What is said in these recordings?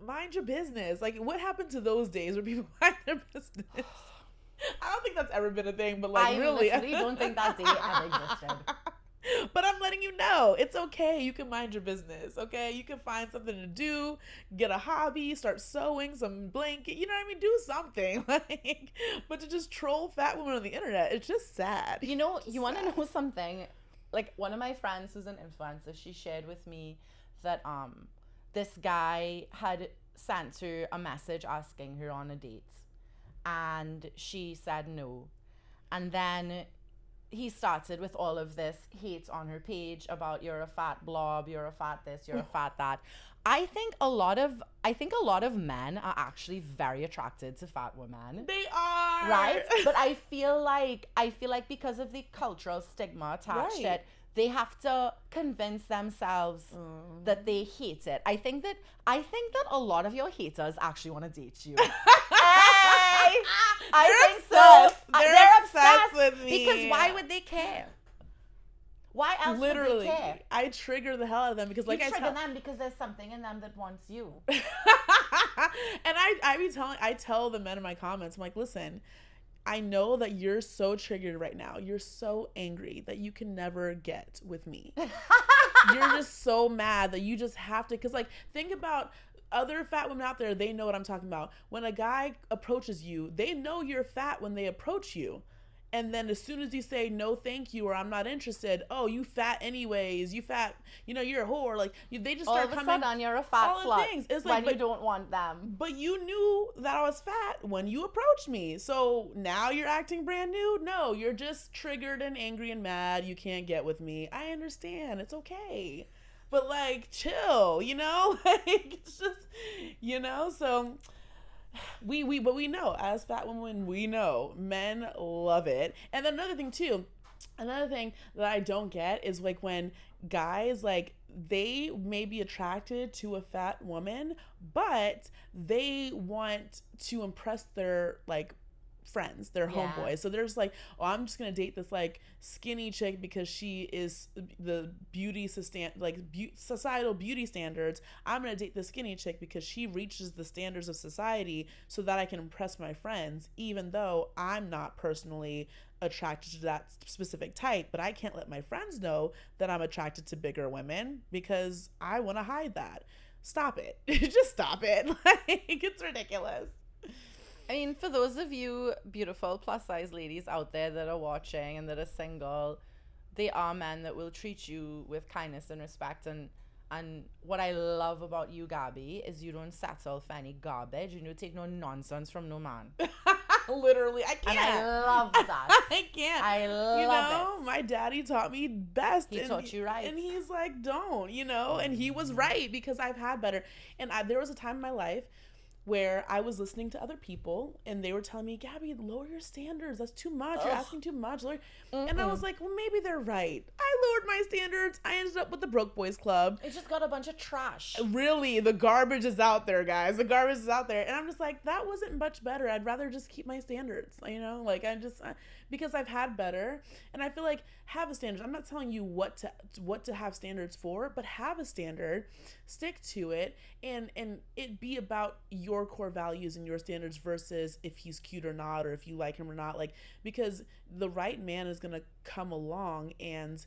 mind your business. Like, what happened to those days where people mind their business? I don't think that's ever been a thing, but like, I really, literally don't think that day ever existed. But I'm letting you know, it's okay. You can mind your business, okay? You can find something to do, get a hobby, start sewing some blanket, you know what I mean? Do something. Like, but to just troll fat women on the internet, it's just sad. You know, you want to know something? Like, one of my friends who's an influencer, she shared with me that this guy had sent her a message asking her on a date, and she said no. And then he started with all of this hate on her page about you're a fat blob, you're a fat this, you're a fat that. I think a lot of men are actually very attracted to fat women. They are. Right? But I feel like because of the cultural stigma attached to it, they have to convince themselves that they hate it. I think that a lot of your haters actually want to date you. I think so. They're obsessed with me. Because why would they care? Why else would they care? I trigger the hell out of them because, like, you trigger them because there's something in them that wants you. And I tell the men in my comments, I'm like, listen, I know that you're so triggered right now. You're so angry that you can never get with me. You're just so mad that you just have to, because, like, think about other fat women out there. They know what I'm talking about. When a guy approaches you, they know you're fat when they approach you. And then as soon as you say, no, thank you, or I'm not interested, oh, you fat anyways, you fat, you're a whore. Like, they just start coming. All of a sudden, you're a fat slut it's like, when you don't want them. But you knew that I was fat when you approached me. So now you're acting brand new? No, you're just triggered and angry and mad. You can't get with me. I understand. It's okay. But, like, chill, Like, it's just, so... But we know, as fat women, we know men love it. And then another thing that I don't get is, like, when guys, like, they may be attracted to a fat woman, but they want to impress their, like, friends, their homeboys. So there's like, oh, I'm just gonna date this, like, skinny chick because she is the societal beauty standards. I'm gonna date the skinny chick because she reaches the standards of society so that I can impress my friends, even though I'm not personally attracted to that specific type. But I can't let my friends know that I'm attracted to bigger women because I want to hide that. Stop it. Just stop it. Like, it's ridiculous. I mean, for those of you beautiful plus size ladies out there that are watching and that are single, they are men that will treat you with kindness and respect. And what I love about you, Gabby, is you don't settle for any garbage and you take no nonsense from no man. Literally, I can't. And I love that. I can't. I love it. My daddy taught me best. He taught you right. And he's like, don't, and he was right because I've had better. And there was a time in my life where I was listening to other people and they were telling me, Gabby, lower your standards. That's too much. You're asking too much. And I was like, well, maybe they're right. I lowered my standards. I ended up with the Broke Boys Club. It just got a bunch of trash. Really, the garbage is out there, guys. The garbage is out there. And I'm just like, that wasn't much better. I'd rather just keep my standards, because I've had better. And I feel like have a standard. I'm not telling you what to have standards for, but have a standard, stick to it, and it be about your core values and your standards versus if he's cute or not, or if you like him or not. Like, because the right man is gonna come along and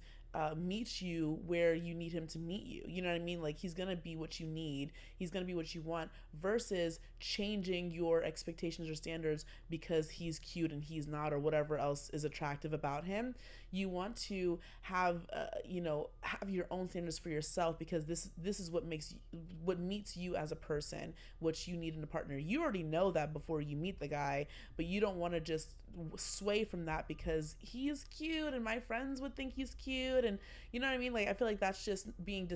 meet you where you need him to meet you. You know what I mean? Like, he's gonna be what you need. He's gonna be what you want versus changing your expectations or standards because he's cute and he's not, or whatever else is attractive about him. You want to have have your own standards for yourself, because this is what meets you as a person, what you need in a partner. You already know that before you meet the guy, but you don't want to just sway from that because he is cute and my friends would think he's cute, and you know what I mean? Like, I feel like that's just being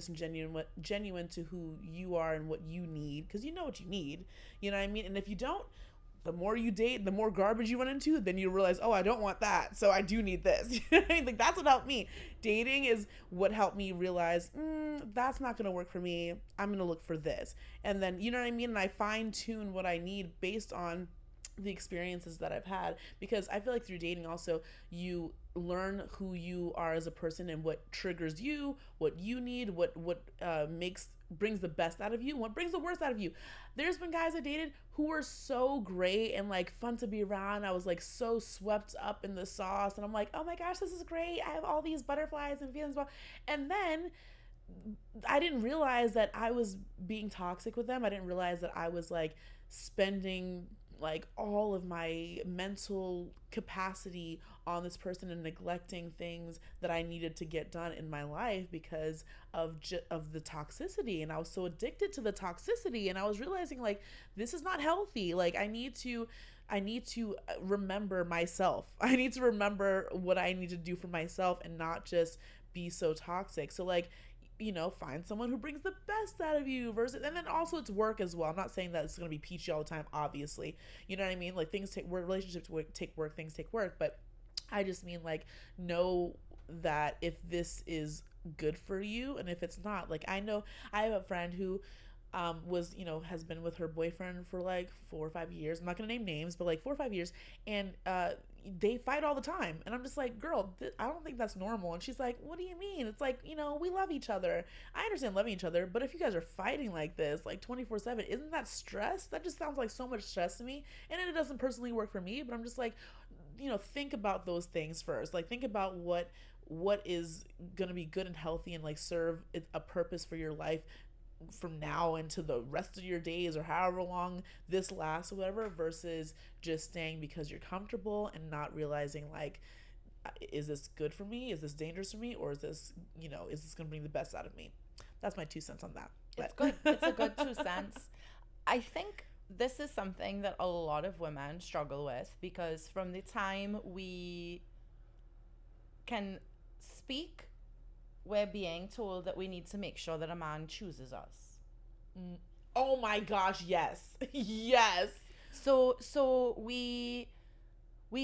genuine to who you are and what you need, because you know what you need. You know what I mean? And if you don't, the more you date, the more garbage you run into, then you realize, oh, I don't want that, so I do need this. You know what I mean? Like, that's what helped me. Dating is what helped me realize, that's not going to work for me. I'm going to look for this. And then, you know what I mean? And I fine tune what I need based on the experiences that I've had, because I feel like through dating also you learn who you are as a person and what triggers you, what you need, what makes brings the best out of you and what brings the worst out of you. There's been guys I dated who were so great and like fun to be around. I was like so swept up in the sauce, and I'm like, oh my gosh, this is great. I have all these butterflies and feelings. And then I didn't realize that I was being toxic with them. I didn't realize that I was like spending like all of my mental capacity on this person and neglecting things that I needed to get done in my life because of the toxicity. And I was so addicted to the toxicity, and I was realizing like this is not healthy. Like I need to remember myself. I need to remember what I need to do for myself and not just be so toxic. So like, you know, find someone who brings the best out of you versus, and then also it's work as well. I'm not saying that it's going to be peachy all the time, obviously. You know what I mean? Like things take work, relationships take work, things take work. But I just mean like, know that if this is good for you and if it's not, like I know I have a friend who was, you know, has been with her boyfriend for like 4 or 5 years. I'm not gonna name names, but like 4 or 5 years, and they fight all the time. And I'm just like, girl, I don't think that's normal. And she's like, what do you mean? It's like, you know, we love each other. I understand loving each other, but if you guys are fighting like this, like 24/7, isn't that stress? That just sounds like so much stress to me. And it doesn't personally work for me, but I'm just like, you know, think about those things first. Like think about what is gonna be good and healthy and like serve a purpose for your life from now into the rest of your days or however long this lasts or whatever, versus just staying because you're comfortable and not realizing like, is this good for me? Is this dangerous for me? Or is this, you know, is this going to bring the best out of me? That's my 2 cents on that. It's good. It's a good 2 cents. I think this is something that a lot of women struggle with, because from the time we can speak, we're being told that we need to make sure that a man chooses us. Oh my gosh, yes. Yes. So we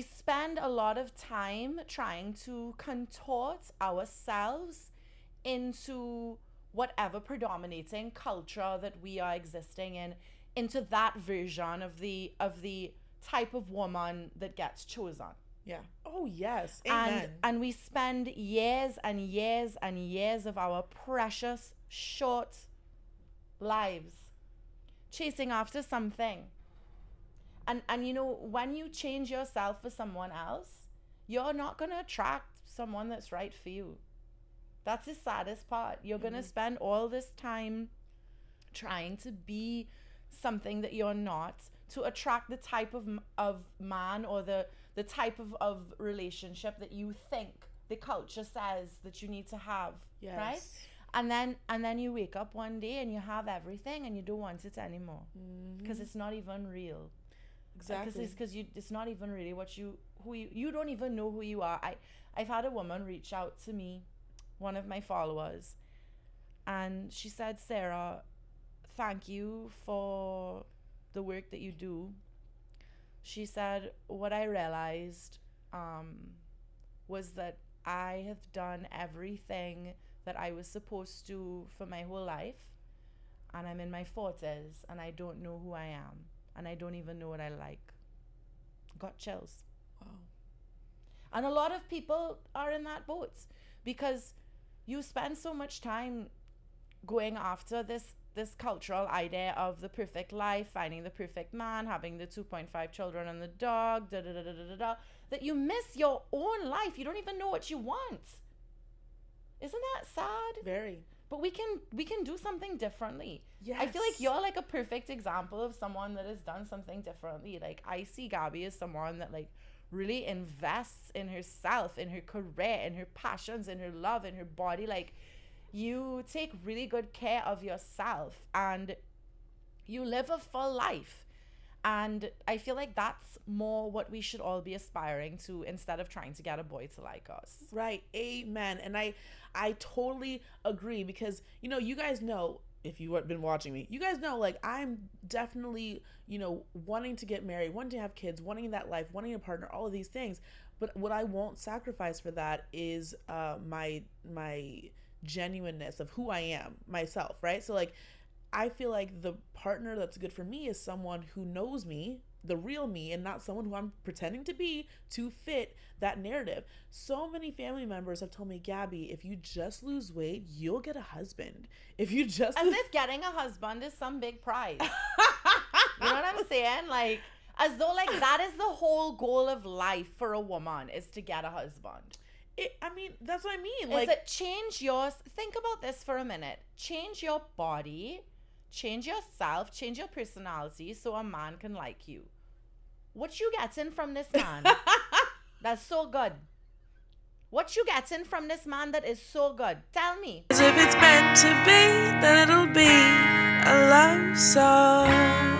spend a lot of time trying to contort ourselves into whatever predominating culture that we are existing in, into that version of the type of woman that gets chosen. Yeah. Oh, yes. Amen. And we spend years and years and years of our precious, short lives chasing after something. And you know, when you change yourself for someone else, you're not going to attract someone that's right for you. That's the saddest part. You're going to spend all this time trying to be something that you're not, to attract the type of man or the type of relationship that you think the culture says that you need to have. Yes. Right? And then you wake up one day and you have everything and you don't want it anymore, because it's not even real. Exactly. Because it's not even really who you don't even know who you are. I've had a woman reach out to me, one of my followers, and she said, Sarah, thank you for the work that you do. She said, what I realized was that I have done everything that I was supposed to for my whole life, and I'm in my 40s and I don't know who I am, and I don't even know what I like. Got chills. Wow. And a lot of people are in that boat, because you spend so much time going after this cultural idea of the perfect life, finding the perfect man, having the 2.5 children and the dog, that you miss your own life. You don't even know what you want. Isn't that sad? Very. But we can do something differently. Yes. I feel like you're like a perfect example of someone that has done something differently. Like, I see Gabby as someone that like really invests in herself, in her career, in her passions, in her love, in her body. Like, you take really good care of yourself and you live a full life. And I feel like that's more what we should all be aspiring to, instead of trying to get a boy to like us. Right. Amen. And I totally agree, because, you know, you guys know, if you have been watching me, you guys know, like, I'm definitely, you know, wanting to get married, wanting to have kids, wanting that life, wanting a partner, all of these things. But what I won't sacrifice for that is my genuineness of who I am, myself, right? So like, I feel like the partner that's good for me is someone who knows me, the real me and not someone who I'm pretending to be to fit that narrative. So many family members have told me, Gabby, if you just lose weight, you'll get a husband. If you just As if getting a husband is some big prize. You know what I'm saying? Like, as though like that is the whole goal of life for a woman, is to get a husband. I mean, that's what I mean. Like, think about this for a minute. Change your body, change yourself, change your personality so a man can like you. What you getting from this man? That's so good. What you getting from this man that is so good? Tell me. If it's meant to be, then it'll be a love song.